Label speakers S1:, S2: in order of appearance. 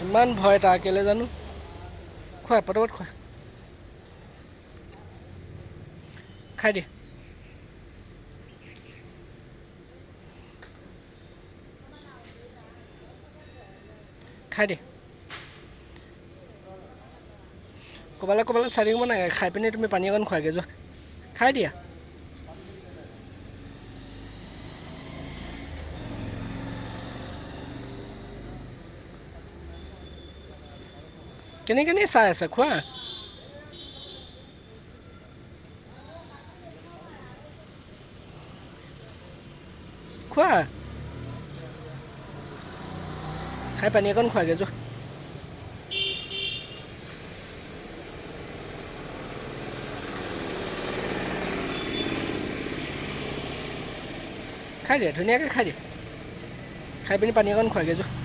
S1: ইমান ভয় তাৰ কেলে জানো খোৱা পটাপট খোৱা খাই দে খাই দে ক'বালৈ চাই থাকিব নালাগে খাই পিনি তুমি পানী অকণ খোৱাগৈ যোৱা খাই দিয়া কেনে চাই আছা খোৱা খোৱা খাই পানী অকণ খোৱাগৈ যোৱা খাই দিয়া ধুনীয়াকৈ খাই দিয়া খাই পিনি পানী অকণ খোৱাগৈ যোৱা